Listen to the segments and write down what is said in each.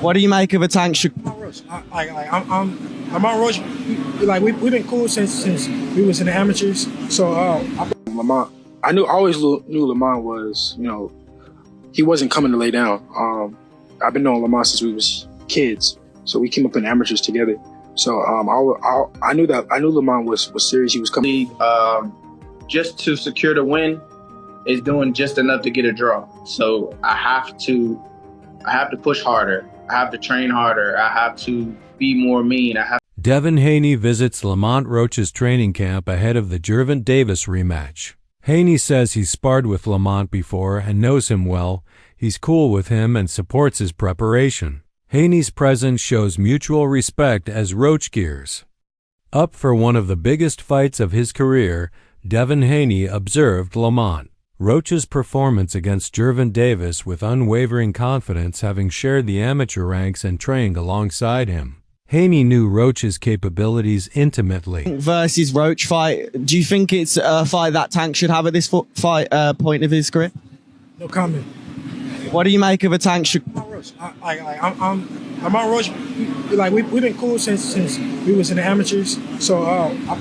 What do you make of a Tank? Lamont Roach. I'm Lamont Roach. We've been cool since we was in the amateurs. So Lamont, I always knew Lamont was, he wasn't coming to lay down. I've been knowing Lamont since we was kids, so we came up in amateurs together. So I knew Lamont was serious. He was coming. Just to secure the win is doing just enough to get a draw. So I have to push harder. I have to train harder. I have to be more mean. Devin Haney visits Lamont Roach's training camp ahead of the Gervonta Davis rematch. Haney says he's sparred with Lamont before and knows him well. He's cool with him and supports his preparation. Haney's presence shows mutual respect as Roach gears up for one of the biggest fights of his career. Devin Haney observed Lamont Roach's performance against Gervonta Davis with unwavering confidence, having shared the amateur ranks and trained alongside him. Haney knew Roach's capabilities intimately. Versus Roach fight. Do you think it's a fight that Tank should have at this point of his career? No comment. What do you make of a Tank? Lamont Roach. I'm Lamont Roach. We've been cool since we was in the amateurs. So I'm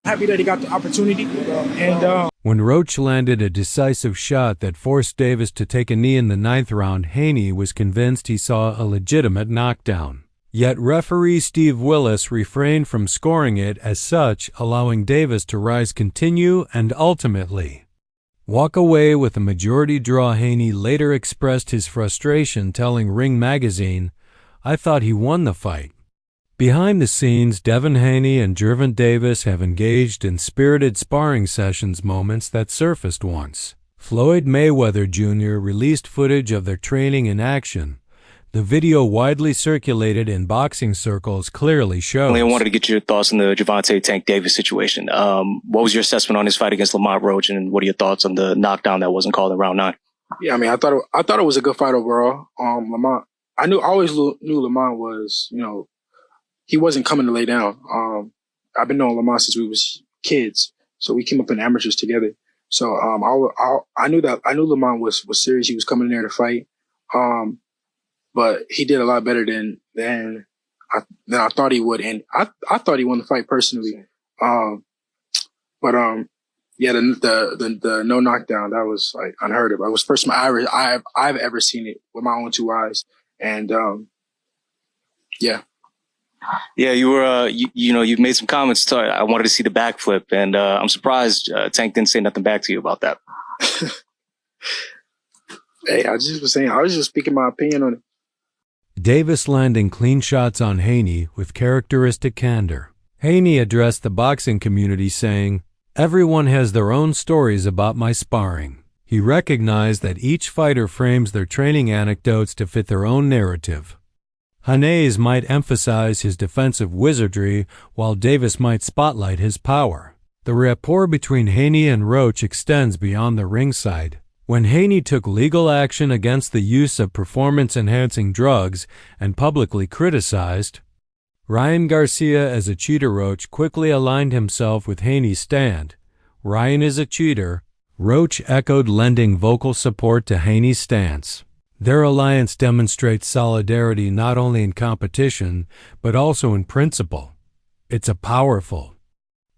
happy that he got the opportunity. And when Roach landed a decisive shot that forced Davis to take a knee in the 9th round, Haney was convinced he saw a legitimate knockdown. Yet referee Steve Willis refrained from scoring it as such, allowing Davis to rise, continue, and ultimately walk away with a majority draw. Haney later expressed his frustration, telling Ring magazine, "I thought he won the fight." Behind the scenes, Devin Haney and Gervonta Davis have engaged in spirited sparring sessions, moments that surfaced once. Floyd Mayweather Jr. released footage of their training in action. The video, widely circulated in boxing circles, clearly shows. I wanted to get your thoughts on the Gervonta Tank Davis situation. What was your assessment on his fight against Lamont Roach, and what are your thoughts on the knockdown that wasn't called in round 9? Yeah, I thought it was a good fight overall. Lamont, I always knew Lamont was, he wasn't coming to lay down. I've been knowing Lamont since we was kids, so we came up in amateurs together. So I knew Lamont was serious. He was coming in there to fight. But he did a lot better than I thought he would, and I thought he won the fight personally. Yeah, the no knockdown, that was like unheard of. It was the first time I've ever seen it with my own 2 eyes, and yeah. Yeah, you were, you've made some comments. I wanted to see the backflip, and I'm surprised Tank didn't say nothing back to you about that. Hey, I was just speaking my opinion on it. Davis landing clean shots on Haney with characteristic candor. Haney addressed the boxing community saying, "Everyone has their own stories about my sparring." He recognized that each fighter frames their training anecdotes to fit their own narrative. Haney's might emphasize his defensive wizardry, while Davis might spotlight his power. The rapport between Haney and Roach extends beyond the ringside. When Haney took legal action against the use of performance-enhancing drugs and publicly criticized Ryan Garcia as a cheater, Roach quickly aligned himself with Haney's stand. "Ryan is a cheater," Roach echoed, lending vocal support to Haney's stance. Their alliance demonstrates solidarity not only in competition, but also in principle. It's a powerful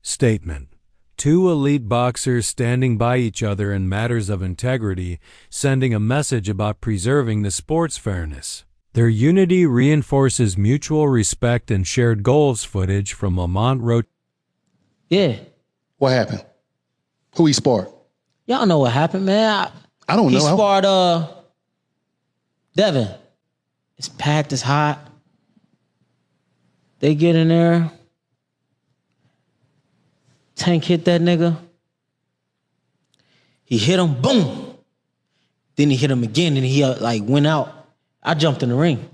statement. 2 elite boxers standing by each other in matters of integrity, sending a message about preserving the sport's fairness. Their unity reinforces mutual respect and shared goals. Footage from Lamont Roach. Yeah. What happened? Who he sparred? Y'all know what happened, man. I don't know. He sparred Devin. It's packed, it's hot. They get in there. Tank hit that nigga. He hit him, boom. Then he hit him again, and he went out. I jumped in the ring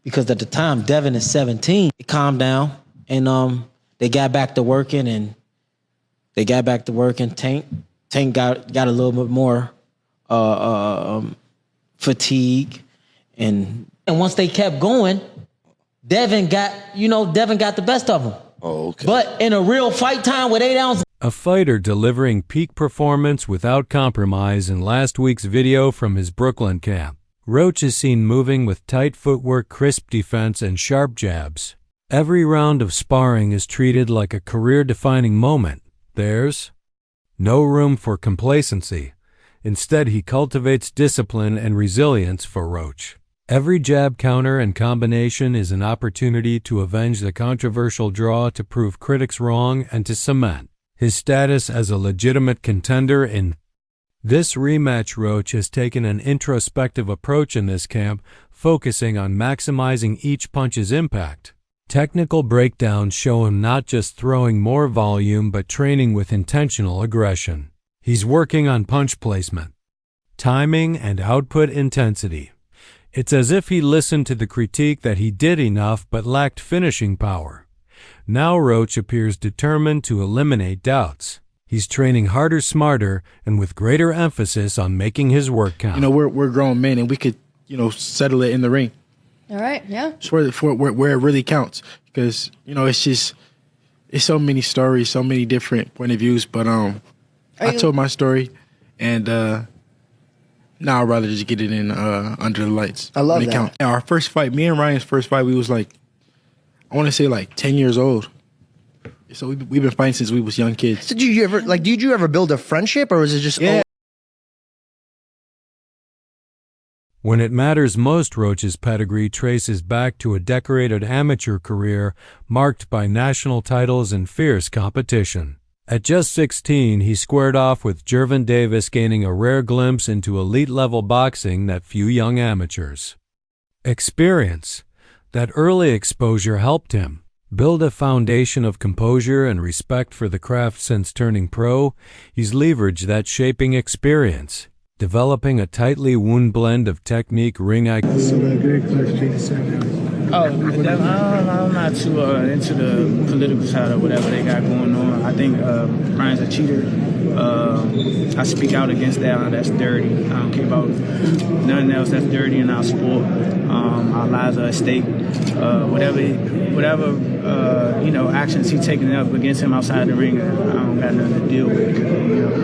because at the time Devin is 17. It calmed down, and they got back to working, Tank got a little bit more fatigue, and once they kept going, Devin got the best of him. Oh, okay. But in a real fight time with 8 ounces. A fighter delivering peak performance without compromise in last week's video from his Brooklyn camp. Roach is seen moving with tight footwork, crisp defense, and sharp jabs. Every round of sparring is treated like a career-defining moment. There's no room for complacency. Instead, he cultivates discipline and resilience for Roach. Every jab, counter, and combination is an opportunity to avenge the controversial draw, to prove critics wrong, and to cement his status as a legitimate contender in this rematch. Roach has taken an introspective approach in this camp, focusing on maximizing each punch's impact. Technical breakdowns show him not just throwing more volume but training with intentional aggression. He's working on punch placement, timing, and output intensity. It's as if he listened to the critique that he did enough but lacked finishing power. Now Roach appears determined to eliminate doubts. He's training harder, smarter, and with greater emphasis on making his work count. You know, we're grown men, and we could, you know, settle it in the ring. All right, yeah. It's where it really counts, because, you know, it's so many stories, so many different point of views. But I told my story, and now I'd rather just get it in under the lights. I love that. Our first fight, me and Ryan's first fight, we was like, I want to say like 10 years old. So we've been fighting since we was young kids. So did you ever build a friendship, or was it just? Yeah. When it matters most, Roach's pedigree traces back to a decorated amateur career marked by national titles and fierce competition. At just 16, he squared off with Gervin Davis, gaining a rare glimpse into elite-level boxing that few young amateurs experience. That early exposure helped him build a foundation of composure and respect for the craft. Since turning pro, he's leveraged that shaping experience, developing a tightly wound blend of technique, ring IQ. I'm not too into the political side of whatever they got going on. I think Brian's a cheater. I speak out against that. That's dirty. I don't care about nothing else that's dirty in our sport. Our lives are at stake. Whatever actions he's taking up against him outside the ring, I don't got nothing to deal with.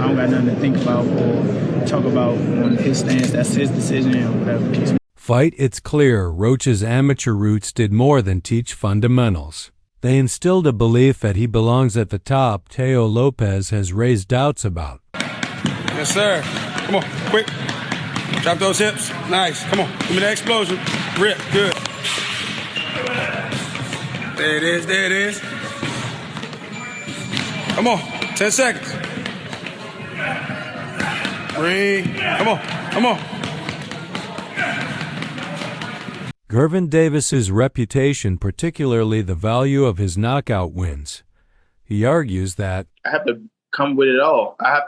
I don't got nothing to think about or talk about on his stance. That's his decision or whatever. Fight, it's clear Roach's amateur roots did more than teach fundamentals. They instilled a belief that he belongs at the top Teo Lopez has raised doubts about. Yes, sir. Come on, quick. Drop those hips. Nice. Come on. Give me that explosion. Rip. Good. There it is. There it is. Come on. 10 seconds. Breathe. Come on. Come on. Gervin Davis's reputation, particularly the value of his knockout wins. He argues that I have to come with it all. I have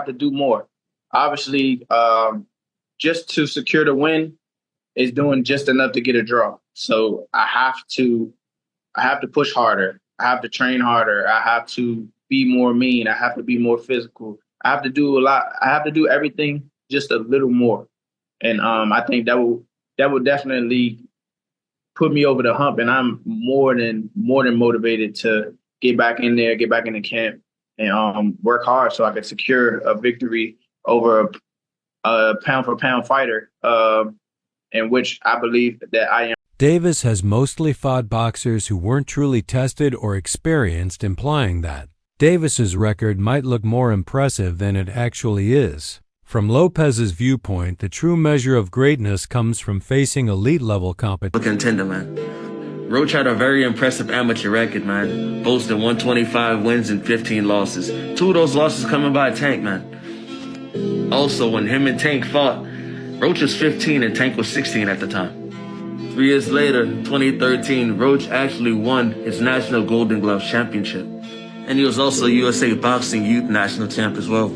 to do more. Obviously, just to secure the win is doing just enough to get a draw. So I have to push harder. I have to train harder. I have to be more mean. I have to be more physical. I have to do a lot. I have to do everything just a little more. And I think that will definitely put me over the hump, and I'm more than motivated to get back in there, get back in the camp, and work hard so I could secure a victory over a pound-for-pound fighter, in which I believe that I am. Davis has mostly fought boxers who weren't truly tested or experienced, implying that Davis's record might look more impressive than it actually is. From Lopez's viewpoint, the true measure of greatness comes from facing elite-level competition. Contender, man. Roach had a very impressive amateur record, man. Boasting 125 wins and 15 losses. 2 of those losses coming by Tank, man. Also, when him and Tank fought, Roach was 15 and Tank was 16 at the time. 3 years later, 2013, Roach actually won his National Golden Glove Championship. And he was also USA Boxing Youth National Champ as well.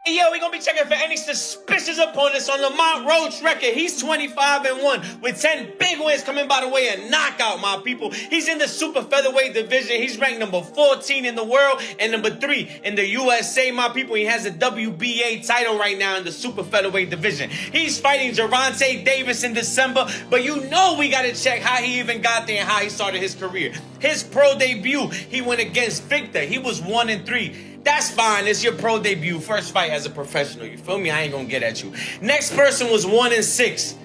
Hey, yo, we gonna be checking for any suspicious opponents on Lamont Roach record. He's 25-1 with 10 big wins coming by the way of knockout, my people. He's in the super featherweight division. He's ranked number 14 in the world and number 3 in the USA, my people. He has a WBA title right now in the super featherweight division. He's fighting Gervonta Davis in December, but you know we gotta check how he even got there and how he started his career. His pro debut, he went against Victor. He was 1-3. That's fine. It's your pro debut. First fight as a professional. You feel me? I ain't gonna get at you. Next person was 1-6.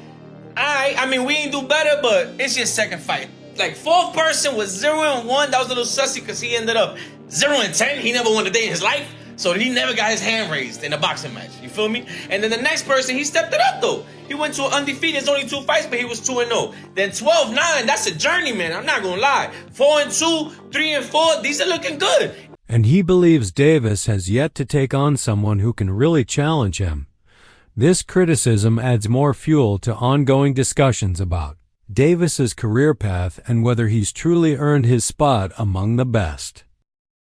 alright, I mean, we ain't do better, but it's your second fight. Like, fourth person was 0-1. That was a little sussy because he ended up 0-10. He never won a day in his life. So he never got his hand raised in a boxing match. You feel me? And then the next person, he stepped it up, though. He went to an undefeated. It's only 2 fights, but he was 2-0. Then 12-9, that's a journey, man. I'm not going to lie. 4-2, 3-4, these are looking good. And he believes Davis has yet to take on someone who can really challenge him. This criticism adds more fuel to ongoing discussions about Davis's career path and whether he's truly earned his spot among the best.